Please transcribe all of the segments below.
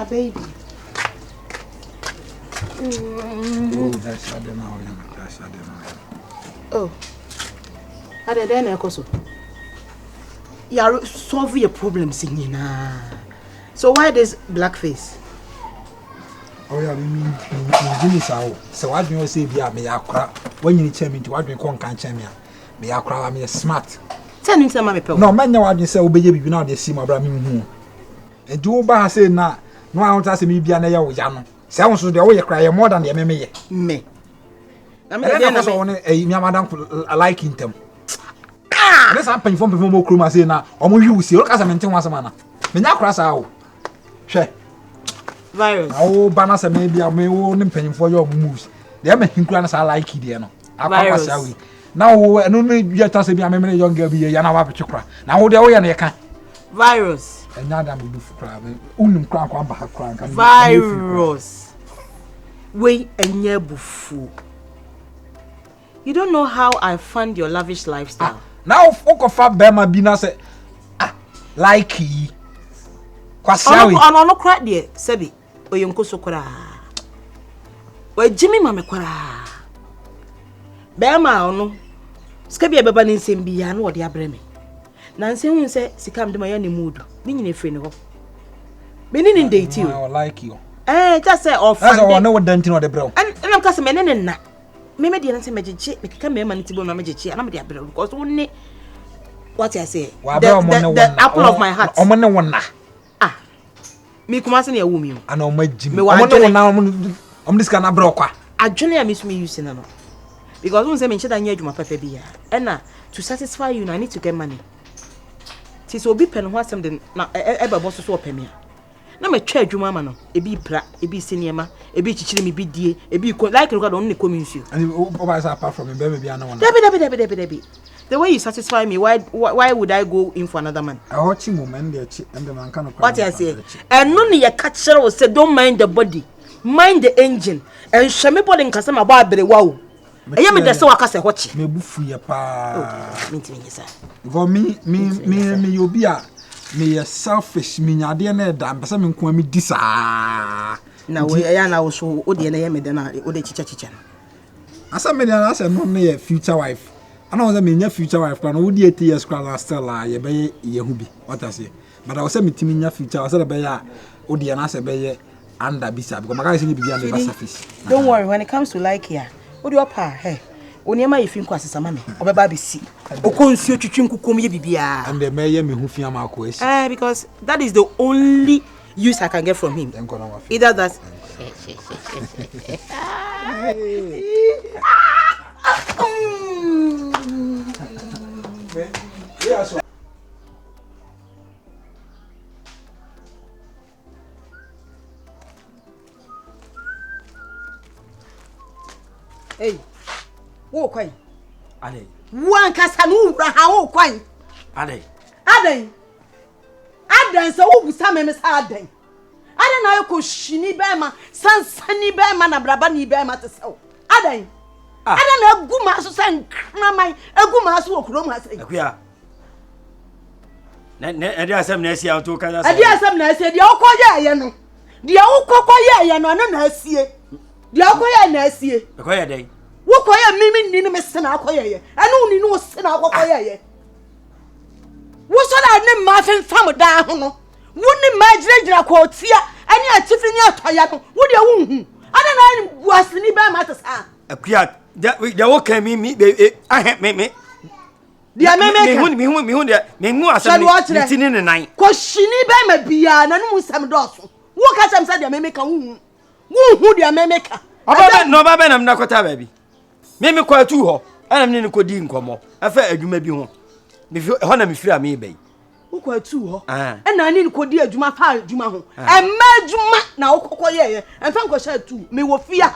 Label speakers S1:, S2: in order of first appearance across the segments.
S1: My baby.
S2: Oh, that's other now. That's other now.
S1: Oh. Are they there, Koso? You are solving your problems in here. So why this blackface?
S2: Oh yeah, we mean Guinness how. So what do you say be me akra? When you tell me to what we can tell me akra me smart.
S1: Tell me some me.
S2: No, man, what you say obey you now they see my brother me. And do ba say na no I want to say me bia na ya wo ya no. Say won so de wo ye cry more than the me ye. Me. Na me dey na so won me madam like intem. Ah! This happen from people mo kroma say na omo hwi wusi o ka say me nten wasema na. Me nya kra sa wo. Hwe. Virus. Awo bana say me bia me wo ne mpanyimfo yo moves. Dey me hinkura na sa like dey no. Akwa sa we. Na wo eno no bia ta say bia me me young girl bi ye ya na wa petwe kra. Na wo dey wo ye na ye kan. Virus. Another me do for crab. Unum kran kwa ba kran kan. Virus. We enye bufu. You don't know how I fund your lavish lifestyle. Now okofa bema bi na say Likeee. Kwasiawe. Ono kra de sebi oyenko so kra. We Jimmy mame kra. Bema ono. Skabi e beba ni nsem bi ya na ode abreme. Nancy who say Sikam de my mood. Meaning a friend of Benin date you. I like you. Just say off. That's all. No one done to the bro. And I'm casting men and that. Maybe the answer magic chip, make a man to go magic and I'm the apple because only what I say. The apple of my heart. One. Ah, me come as a woman. I know my Jimmy. I'm this kind of broker. I junior miss me using them because once I mentioned I knew my papa be here. And now to satisfy you, I need to get money. Tis will be pen what something now ever was so pay me. Na me twa adwuma ma no e bi pra e bi sinema e bi chichire me bi die e bi like record only come issue and apart from me baby bia na one debi the way you satisfy me why would I go in for another man I watch him moment there and the man can what I say and no ne catch her say don't mind the body mind the engine and shame body nkasa ma ba abere wa o e ya me de se waka se hoche me bufu ye pa me ntimi nyesa for me obi a me selfish me nyade na da mpesa me nko me disa na we ya na wo so o de na ye me de na o de chicha asa me na asa no na future wife ana wo say me nya future wife kwa no wo de 8 years kwa last la ye be ye hu bi what I say but I was say me timi nya future I say be ya o de na say be ye under bisa because my guy say be under surface don't worry when it comes to Likeee what do you pa hey Oniema yefin kwa sesa mame obeba bisi okonsuo twetwe nkukom ye bibia and the meye me hu fia ma ko esi because that is the only use I can get from him either that hey wo kwan ade wan kasa no wura ha wo kwan ade so wo busa me sa ade na yo ko shini be ma sansani be ma na braba ni be ma tesew ade na aguma so san kraman aguma so okuro mu asai akua na ade asem na asia to kan asai ade asem na asia de okoye ye no de okokoye ye no na asie de okoye na asie okoye dai wokoye mimi ni me sena akoye ye anu ni no sena akoye ye wo so da ne ma fam da ho no wo ni ma girejira ko tia ani atifi ni atoya no wo de wo hu ana na ni buasini be ma tesa akua de wo kan mi me dia me hu de me mu asem ni tini ne nan ko shini be ma bia na no musam do so wo ka sam sa de me ka wo hu de me ka aba no ba na na kota ba bi me kwa Atuu ho ana me ne ko di nkomo afa adwuma bi ho me ho na me fira me bai wo kwa Atuu ho ana ni ko di adwuma fa adwuma ho ma adwuma na okokoye emfa nko sha Atuu me wo fia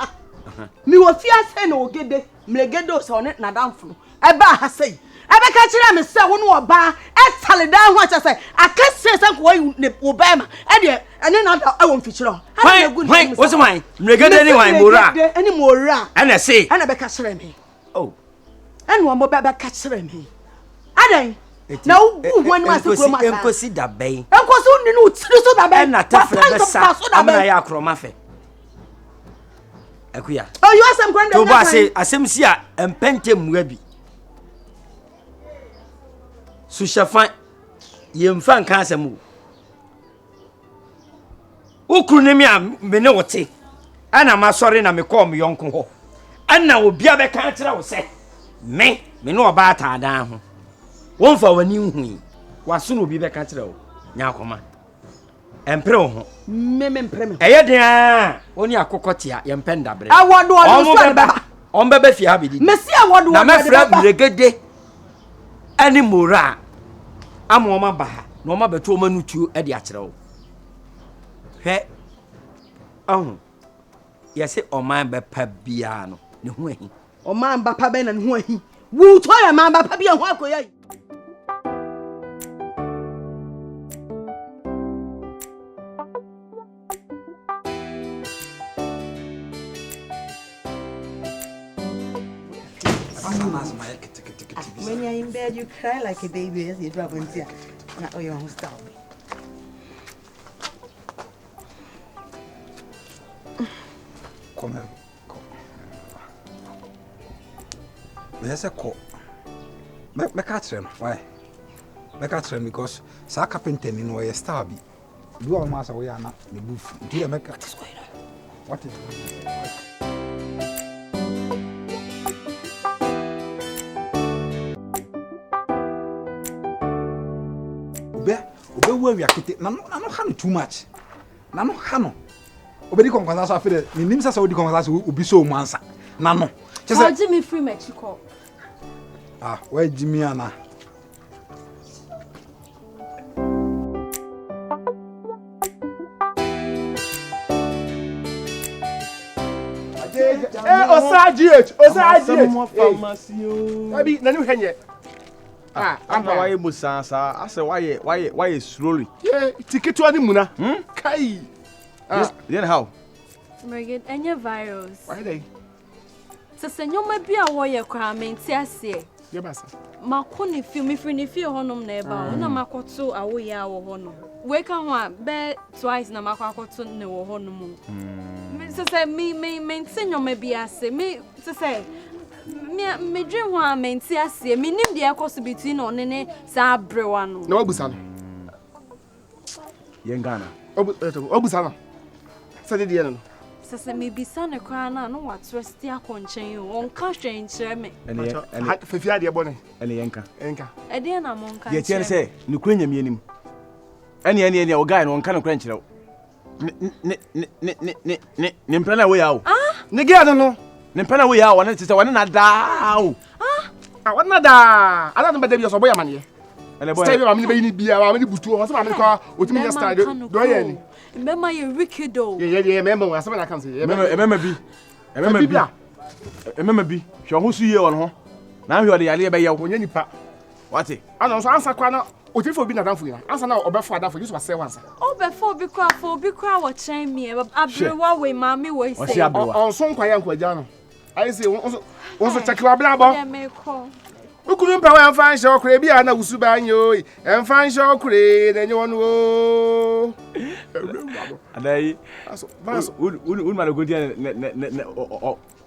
S2: se na ogede Melegede Osaa ne na damfo eba ha sei ebe ka kire me se wo no oba etale dan ho acha sei akase se ko ne obema e de ene na da e wo mfikire ho Why? What's mine? Melegede anyone mora. Any mora. And I say, and I be catch me. Oh. And one more baby catch me. Adan. Now who one was to come and consider bay. Uncle
S1: so ninu tiri so da be
S3: na tafre be sa amna ya kroma fe akuya
S1: oh you are some grand
S3: to ba say asem si a empente muwa bi su shafan yemfa nka asem ukru ne mi a me ne wote ana ma sori na me kom yonko ho ana obi abeka kira wo se me no oba ta dan ho wonfa wani hu waso no obi beka kira wo nya akoma empre ho
S1: me mpre me
S3: eye dia oni akokotia ye mpenda bre
S1: awodo so beba
S3: on beba fi abidi
S1: mesi awodo
S3: na mefra Melegede ani mora amoma ba na oma beto oma nutuo e de akire wo he ahun yesi oman be pa bia no ne ho ahi
S1: oman ba pa be na ne ho ahi wu to ya man ba pa bia ho akoya when you're in bed you cry like a baby as you drop into ya na oh you stop
S2: Come. There's a call. Me catch them. Why? Me catch them because sa carpenter ni no ye star bi. Do all mass we are not the booth. Do you make what is going on? What is going on? Obe we akete na no ha too much. Na no ha no. Obedi konkwasa so afere ni nimsa sa odi konkwasa so obi so mu ansa na no
S4: chese Jimmy free mechiko
S2: why Jimmy ana
S5: Osaa GH abi na ni hwenye anta waye musansa ase waye slowly tikito ani muna kai then how?
S4: Melegede any virus.
S5: Why they?
S4: So senyoma bia wo ye kwa menti ase.
S5: Ye basa.
S4: Makoni film if ni fie honom na eba. Na makoto Awo Yaa wo honom. We ka ho a be twice na makoto ne wo honom. So say me menti nyoma bia ase. Me so say me dream ho a menti ase. Me nim dia koso between on ne sa brewa no.
S5: Na wabusa no. Ye ngana. Obusa no. Say the no.
S4: Sasa me bisa ne kwa na no watresti akonchen o onka hwenkyere me
S5: ene fefia de bone
S3: ene yenka
S4: ede na monka
S3: ye tiene se ne kura nyame anim ene o guy no onka ne kura nkyere ne mpana we yawo
S5: ne ge ade no
S3: ne mpana we yawo ne tete wone na daawo
S5: wone na daa ala no beda bi so boya mane
S3: ene boy
S5: stay be ma me be ni bia ma me butu o so ma me kwa otimi ya style do ye ni
S4: Remember you wicked-o.
S5: Yeah, remember I said I can't say.
S3: Remember bi. Hwe ho su ye won ho. Na hwe ode yale be ye wo nya nipa. What?
S5: Ana so answer kwa na otifo bi na danfo ya. Answer na obefo adanfo you so say once.
S4: Obefo bi kwa wo chen me abrewa we mami we say.
S5: On so nkwa ya nkwa ja no. I say on so check wa bla bo.
S4: Yeah me ko.
S5: Ukunu mpa wa mfa nche okure bi ana wusu ba anyo yi. Emfa nche okure na nyo no o.
S3: Adai.
S5: Baso.
S3: Un Melegede ne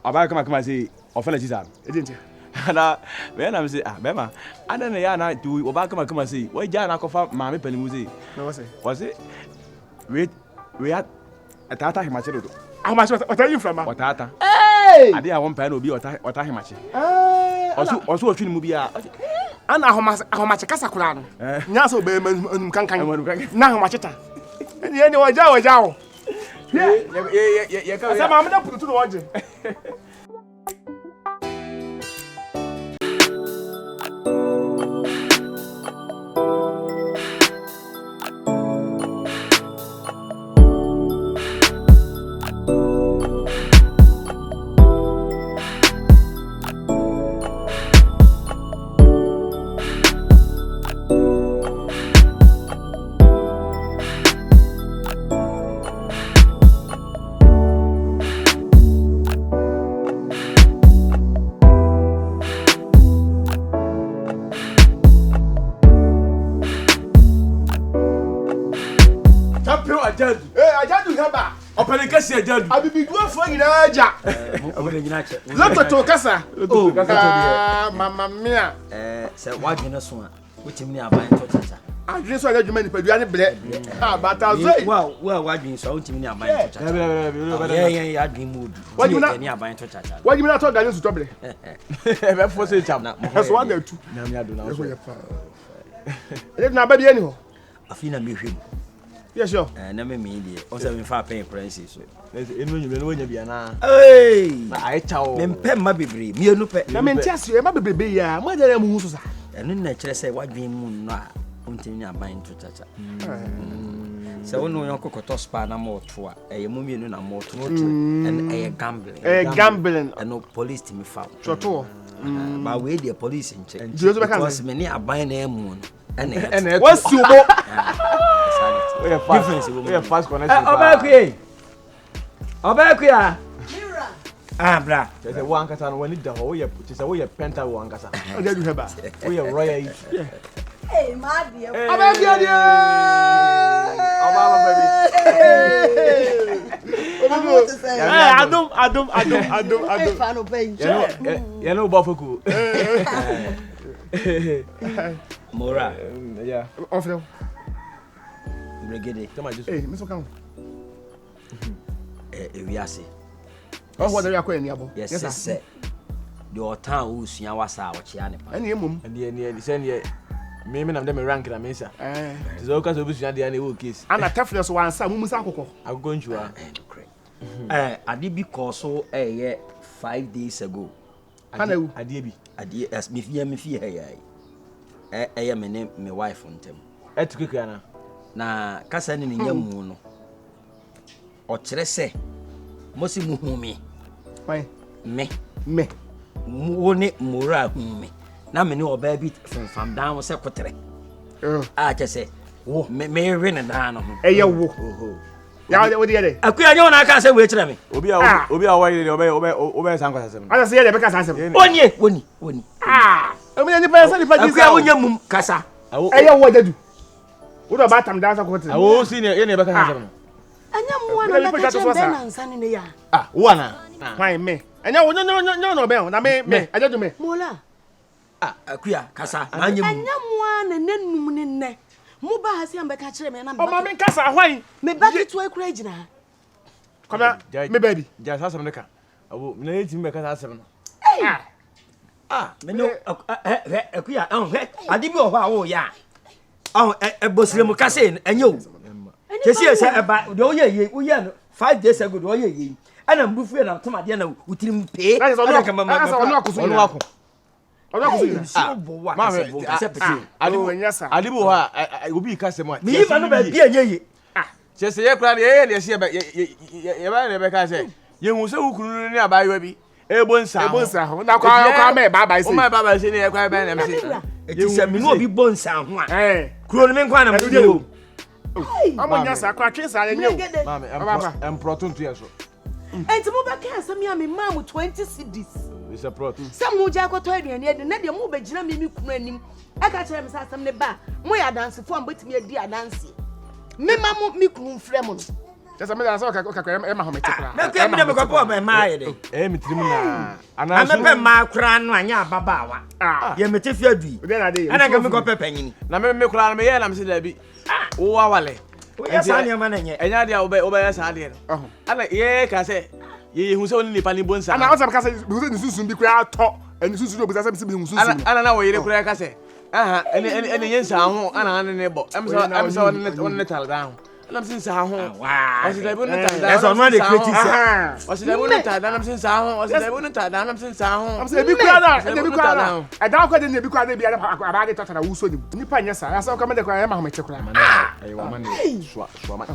S3: aba kama say ofela Jesus.
S5: Edintia.
S3: Na be na me say bema ada ne ya na tu oba kama say we ja na kofa maame panimu say.
S5: Na what say?
S3: Was it we had atata himache do.
S5: Amache what are you from?
S3: Otata.
S5: Hey!
S3: Ade a won pa na obi ota himache. Oso otwini mu bia.
S5: Ana ahomache kasa kura no. Nya so be manum kankan. Na ahomache ta. Eni waja o. Ye ka. Asa ma me da putu no waje. Apel ajadu. Ajadu haba. Opele kesi ajadu. Abibi duo fo nyina aja.
S3: Opele nyina che.
S5: Lototo kasa. Lototo kasa. Mama mia.
S3: Se wadwene so a wotimi aban to chacha.
S5: Adwene so adwuma ni padua ne bre. Bata zoi.
S3: Wa wadwene so wotimi aban to chacha. Yeah, adwene mood.
S5: Wadwene
S3: ni aban to chacha.
S5: Wadwene na to gane so to bre.
S2: Be fo se cham.
S5: So wa da tu.
S2: Na mi ado na so.
S5: Ele na ba bi ani ho.
S3: Afina mi hwem.
S5: Yes sure.
S3: Na me die. O se me fa pen prince so.
S2: Enu nyume no nya bia na.
S3: Hey!
S2: Na ai chawo.
S3: Me mpem ma bebre. Me enu pe.
S5: Na me ntiase e ma bebrebe ya. Mo dere mu hu so sa.
S3: Enu na kire se wadwene mu no a ontimi aban to chacha. Se wono yon kokoto spa na mo to a eye mu mienu na mo to and gambling.
S5: Gambling.
S3: And police timi fa.
S5: Choto.
S3: But we the police in check.
S5: Because
S3: many aban na emu no.
S5: And what's you go?
S2: We have fast. We have fast connection.
S3: Obakuya. Ah, bra.
S2: There's a one kasa no when it da we say we penta one kasa.
S5: I do have ba.
S2: We royal.
S6: Hey, my dear.
S5: Obakuya. Baby.
S2: You know Bafoku.
S3: Mora.
S2: Yeah.
S5: Offer.
S3: Melegede.
S2: Come on, just.
S5: Hey, Mr. Kan.
S3: Ewiase.
S5: Oh, what are you going to
S3: Yes, sir. The otan wo sua wasa wo chia ne pa.
S5: Any mum.
S2: And the send ye. Me na dem rank na me sa. So ka so busua de na wo case.
S5: Ana tefles wan sa mumu sa akokɔ.
S2: Agogo nchua.
S3: Ade bi ko so 5 days ago.
S5: Ade
S2: bi.
S3: Ade as me fie ha me ne me wife ntem.
S2: Etukeka na.
S3: Na kasa ne nyamu no. O kire se mosi mu hu me.
S5: Why?
S3: Me. Wo ne mora hu me. Na me ne oba bi fam down se kotere. A che se wo me we ne dan no ho.
S5: Eye wo. Ya wo de de.
S3: Akuya nyo na aka se we kire me.
S2: Obi a wa ye obe san kwasa sem.
S5: Ada se ye de be kasa sem.
S3: Woni.
S5: Emi ni pa se ni pa ji sa.
S3: Akuya wo nyamum kasa.
S5: Eye wo dadu. Wo do ba tam dan sa kotere.
S2: Awo si ne ye ne be kasa sem.
S6: Anya mu ana na ka chembe na nsane ne ya.
S2: Wo na.
S5: Why me? Anya wo no be na me ajadu me.
S6: Mola.
S3: Akuya kasa na nyamum.
S6: Anya mu ana nanum ne nne. Mu ba ha se am be ka kire me na me.
S5: O ma me kasa hwan?
S6: Me ba ki to ekura gina.
S5: Kama me baby.
S2: Ja sa sem ne ka. Awo na ye tim be kasa sem no.
S3: Me no akuya ade bi o ho Awo Yaa. Bosire mu kase enyo. Chesi se eba de o ye wo ye no 5 days ago de o ye ana mbufu na tomade na utirim pe ana kama
S5: ono akoso
S3: ma
S2: alibu ha obi kase mo
S3: mi ma no ba bia nye
S2: chesi ye kra ye se ye ba ne be kase ye hu se ukuru ni abayo bi ebo nsa
S5: ho na kwa me baba se
S2: o ma baba se ni ye kwa ba na me se
S3: eti se mi no obi bonsa ho a kuro ni me nkwa na mu
S5: Amonya sa kwa twesa ya nyew.
S2: Mama, emprotonto yeso.
S6: Enti mo ba ka asam ya me mam 20 cedis.
S2: It's a prot.
S6: Sam mo ja kwato aduane ade na de mo ba gina me kunu anim. Aka kire me sa asam ne ba. Mo ya dance fo ambetimi adi adanse. Me mam me kunu mfrɛ mo no.
S5: Just me dance ka e ma ho me tekra.
S3: Na kwa me ne me kwapo ba ma ye de.
S2: Me tirim na.
S3: Ana me pe ma kura no anya ababaawa. Ye me te fi adui. Ana ga me kwapo panyini.
S2: Na me kura na me ye na me se da bi. Wo wale.
S3: Ya sa ne ma na nye.
S2: Enya dia obe ya sa de no. Ana ye ka se ye hu se woni nipa ni bonsa.
S5: Ana asa ka se hu se ni susun bi kura to. Eni susun obi sa se bi hu susun.
S2: Ana na wo yire kura ka se. Aha eni yensa ho ana ne bo. Em so won ne tal down. Ana sin sa ho.
S3: Wow.
S2: O se da bo ne tal down.
S3: That's on one the critics.
S2: O se da bo ne tal down sin sa ho. O se da bo ne tal down sin sa ho.
S5: Am se bi kura na, bi kura na. E da kwa de ne bi kura de bi aba de tata na wuso ni. Nipa nya sa. Asa ka me de kura e ma ho me tekura.
S2: Ayi wa man swa man.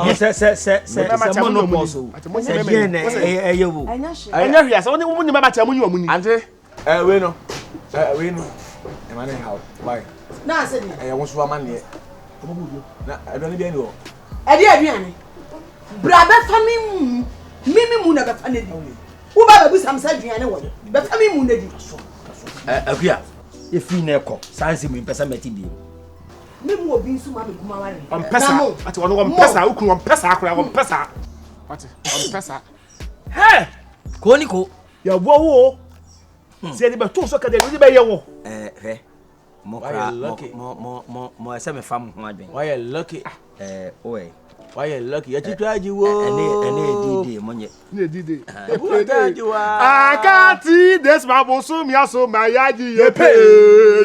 S3: Se mo no boss o. Se ye ne eye wo.
S5: Anya hwia sa woni ni ma cha munyi wa munyi.
S2: Ante we no. We no. E ma ne how. Bye.
S6: Na ase ni.
S2: E won swa man ne. Na aduane bi ani wo.
S6: Ade aduane. Bra be fa mi mu na be fa na di. Wo ba bu sam sa aduane wo. Be fa mi mu na di.
S3: Akuya e fi na ekọ sanse mu pesa meti bi.
S6: Me mu obi nso ma me kuma ware.
S5: On pesa. Ati wono on pesa, ukun on pesa akura on pesa. Ati on pesa. Hey!
S3: Koniko.
S5: Ya bo wo. Se ni be to so ka de ni be ye wo.
S3: He. Mo ese me fam ho adwen.
S5: Why you lucky?
S3: Oe.
S5: Why you lucky? Ya titwaji wo.
S3: Ene didi monye.
S5: Ne didi. Titwaji wa. Akati des ma boso mi aso ma yaji ye pe.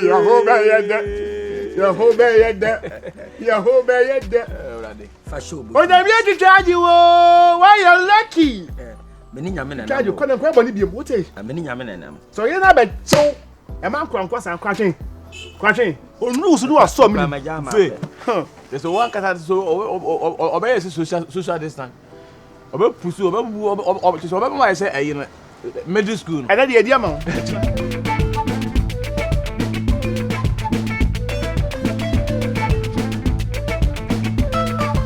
S5: Yehova yede. Yehova yede. Yehova yede.
S3: Fasho.
S5: Oja mi titwaji wo. Why you lucky?
S3: Meni nyame na.
S5: Titwaji ko na ko boni biem wote.
S3: Meni nyame na nam.
S5: So ye na be chew. E man kwankwa san kwatwen. Kwatwen. Onu so do aso mi. Fe. There's one cat so obey social distance. Obe pursue obe just obe my say middle school. And then the idea man.